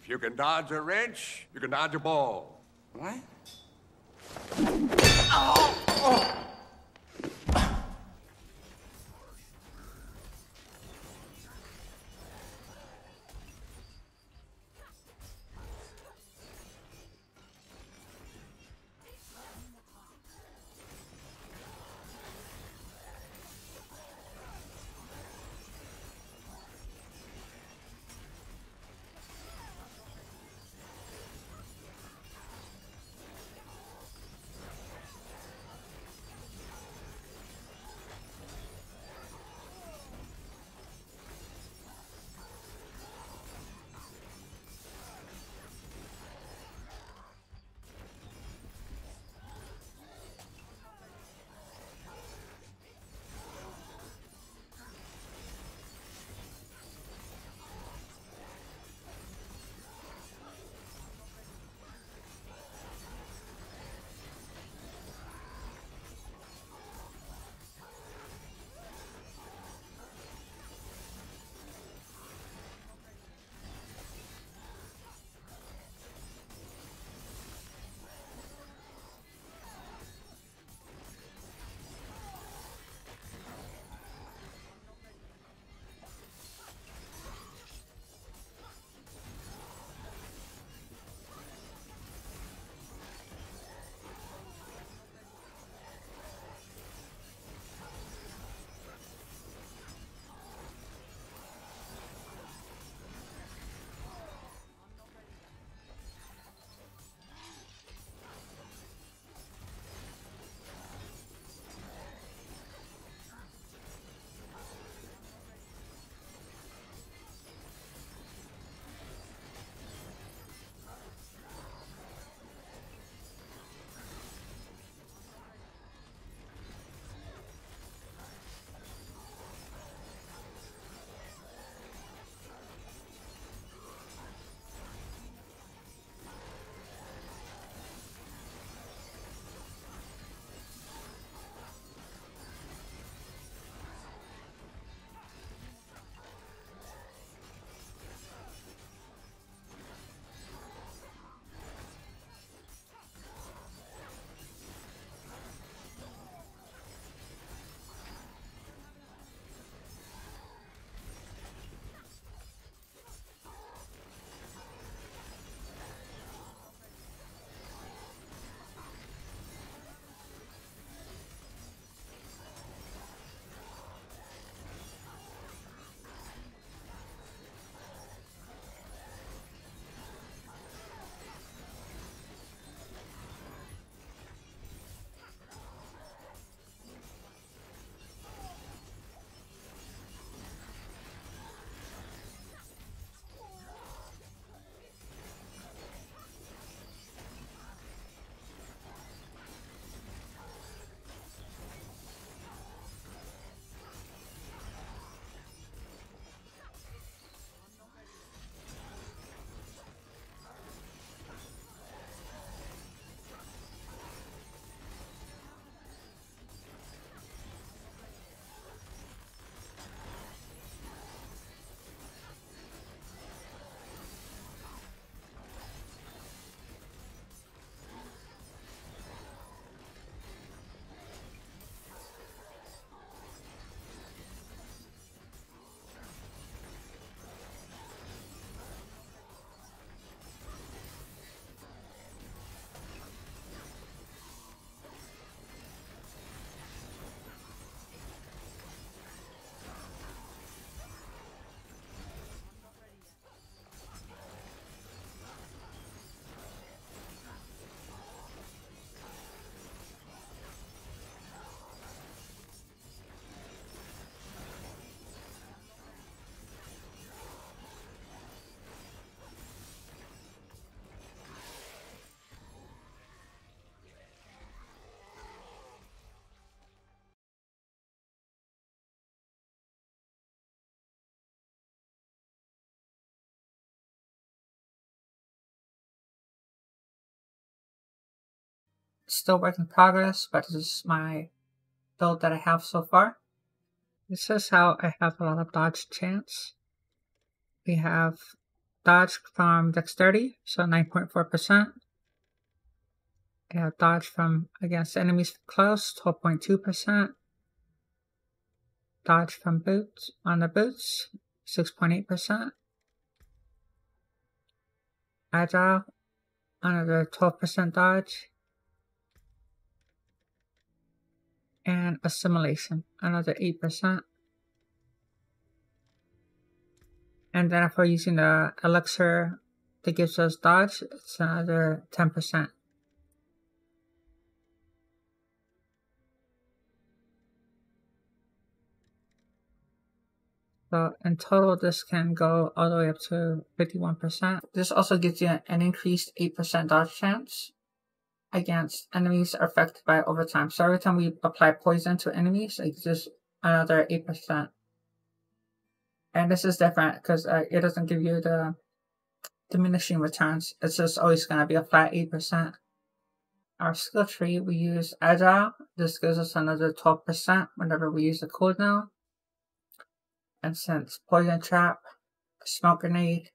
If you can dodge a wrench, you can dodge a ball. What? Still work in progress, but this is my build that I have so far. This is how I have a lot of dodge chance. We have dodge from dexterity, so 9.4%. I have dodge from against enemies close, 12.2%. Dodge from boots on the boots, 6.8%. Agile, another 12% dodge. And assimilation, another 8%. And then if we're using the elixir that gives us dodge, it's another 10%. So in total, this can go all the way up to 51%. This also gives you an increased 8% dodge chance against enemies affected by overtime. So every time we apply poison to enemies, it gives another 8%. And this is different because it doesn't give you the diminishing returns. It's just always going to be a flat 8%. Our skill tree, we use Agile. This gives us another 12% whenever we use a cooldown. And since Poison Trap, Smoke Grenade,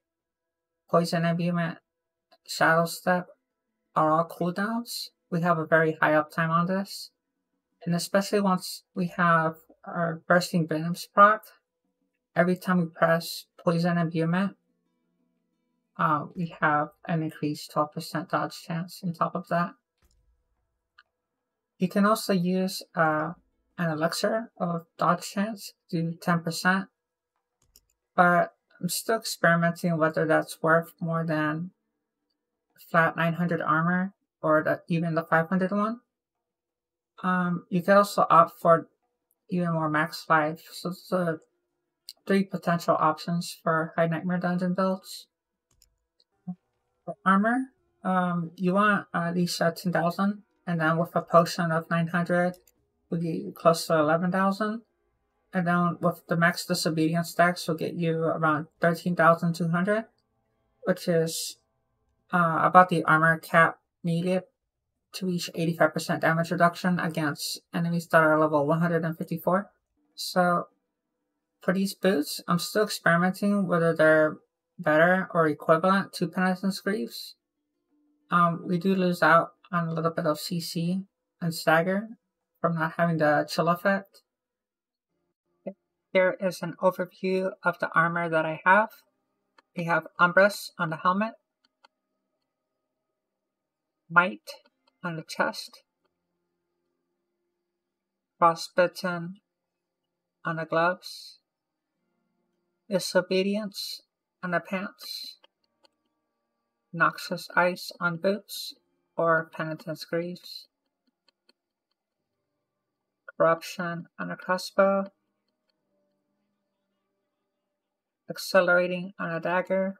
Poison Imbuement, Shadow Step are all cooldowns, we have a very high uptime on this. And especially once we have our Bursting Venoms proc, every time we press Poison Imbuement, we have an increased 12% dodge chance on top of that. You can also use an elixir of dodge chance, do 10%, but I'm still experimenting whether that's worth more than flat 900 armor or even the 500 one. You can also opt for even more max life, so it's the 3 potential options for High Nightmare Dungeon builds. For armor, you want at least 10,000, and then with a potion of 900, we'll get you close to 11,000. And then with the max disobedience stacks, we'll get you around 13,200, which is about the armor cap needed to reach 85% damage reduction against enemies that are level 154. So for these boots, I'm still experimenting whether they're better or equivalent to Penitent Greaves. We do lose out on a little bit of CC and stagger from not having the chill effect. Here is an overview of the armor that I have. We have Umbrus on the helmet, Might on the chest, Frostbitten on the gloves, Disobedience on the pants, Noxious Ice on boots or Penitent's Greaves, Corruption on a crossbow, Accelerating on a dagger,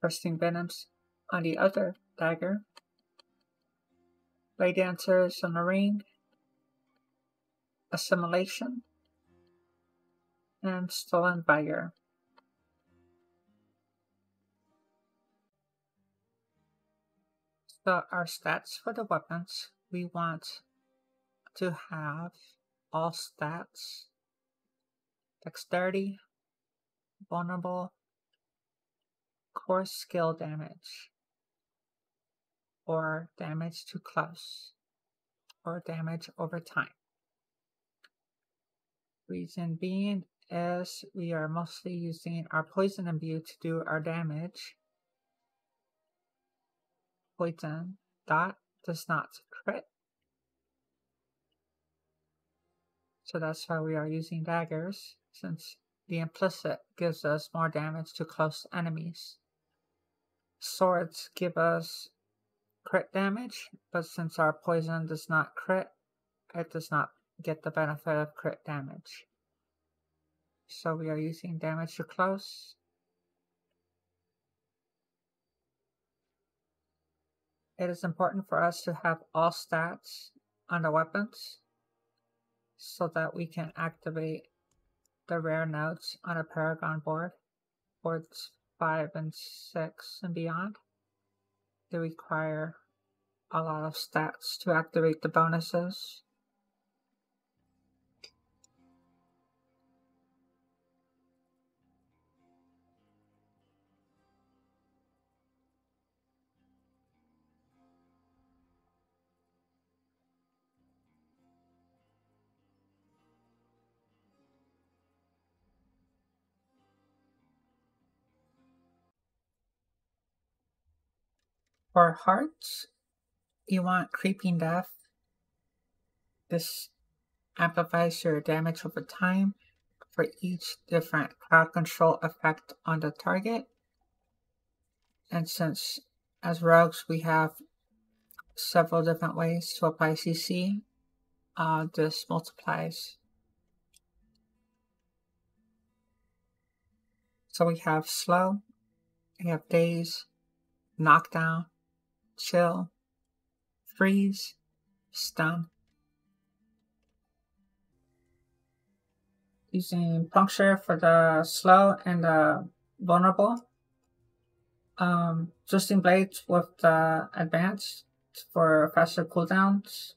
Bursting Venoms on the other dagger, Blade Dancers on the ring, Assimilation, and Stolen Vigor. So our stats for the weapons, we want to have all stats: Dexterity, Vulnerable, Core Skill Damage, or Damage to Close, or Damage over time. Reason being is we are mostly using our Poison Imbue to do our damage. Poison dot does not crit, so that's why we are using daggers, since the implicit gives us more damage to close enemies. Swords give us crit damage, but since our poison does not crit, it does not get the benefit of crit damage. So we are using damage to close. It is important for us to have all stats on the weapons so that we can activate the rare nodes on a Paragon board, boards 5 and 6 and beyond. They require a lot of stats to activate the bonuses. For hearts, you want Creeping Death. This amplifies your damage over time for each different crowd control effect on the target. And since as rogues we have several different ways to apply CC, this multiplies. So we have slow, we have daze, knockdown, chill, freeze, stun. Using puncture for the slow and the vulnerable. Twisting blades with the advanced for faster cooldowns.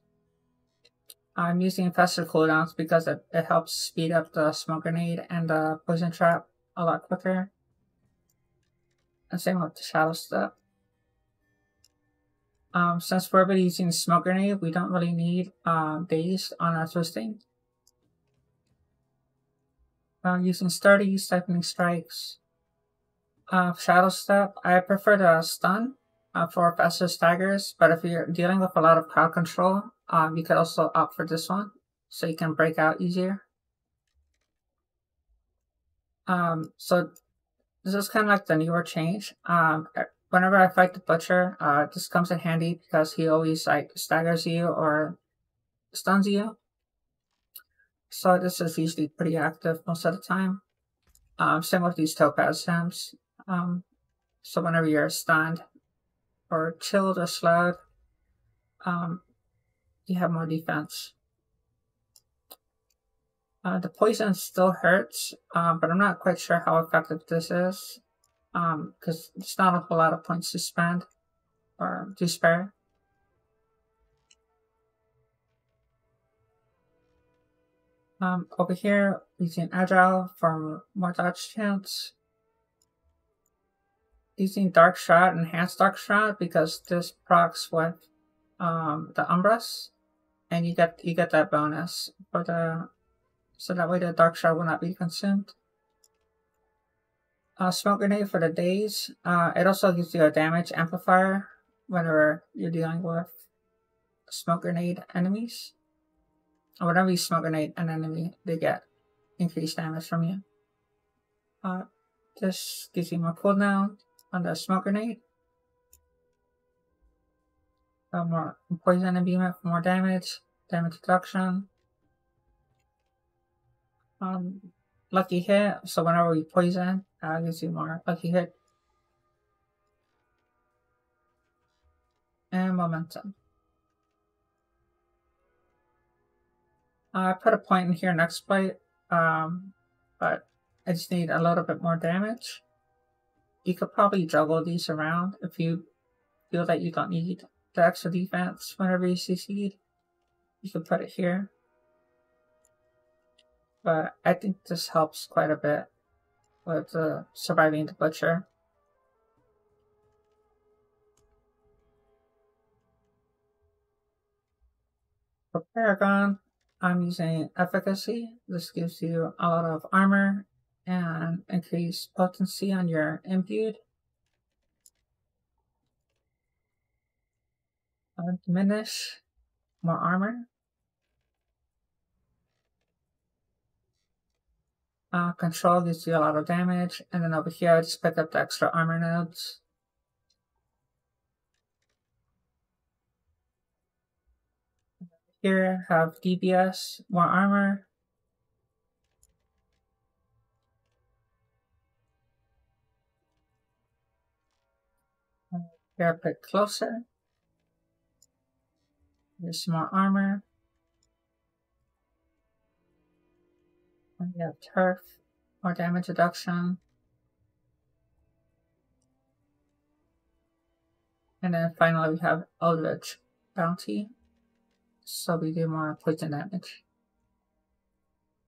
I'm using faster cooldowns because it helps speed up the smoke grenade and the poison trap a lot quicker. And same with the shadow step. Since we're already using smoke grenade, we don't really need dazed on our twisting. Using sturdy, siphoning strikes. Shadow step, I prefer the stun for faster staggers, but if you're dealing with a lot of crowd control, you could also opt for this one, so you can break out easier. So this is kind of like the newer change. Whenever I fight the Butcher, this comes in handy because he always like staggers you or stuns you. So this is usually pretty active most of the time. Same with these Topaz gems. So whenever you're stunned or chilled or slowed, you have more defense. The poison still hurts, but I'm not quite sure how effective this is, because it's not a whole lot of points to spend or to spare. Over here, using Agile for more dodge chance. Using Dark Shroud, Enhanced Dark Shroud, because this procs with the Umbras, and you get that bonus for the, so that way the Dark Shroud will not be consumed. Smoke Grenade for the daze. It also gives you a damage amplifier whenever you're dealing with Smoke Grenade enemies. Or whenever you Smoke Grenade an enemy, they get increased damage from you. This gives you more cooldown on the Smoke Grenade. More poison imbuement for more damage reduction. Lucky hit, so whenever we poison, gives you more lucky hit. And momentum. I put a point in here next plate, but I just need a little bit more damage. You could probably juggle these around if you feel that you don't need the extra defense whenever you succeed. You could put it here. But I think this helps quite a bit with surviving the Butcher. For Paragon, I'm using Efficacy. This gives you a lot of armor and increased potency on your imbued. Diminish, more armor. Control gives you a lot of damage, and then over here I just pick up the extra armor nodes. Here I have DBS, more armor. Here I pick Closer. Here's some more armor. And we have Turf, more damage reduction. And then finally we have Eldritch Bounty, so we do more poison damage.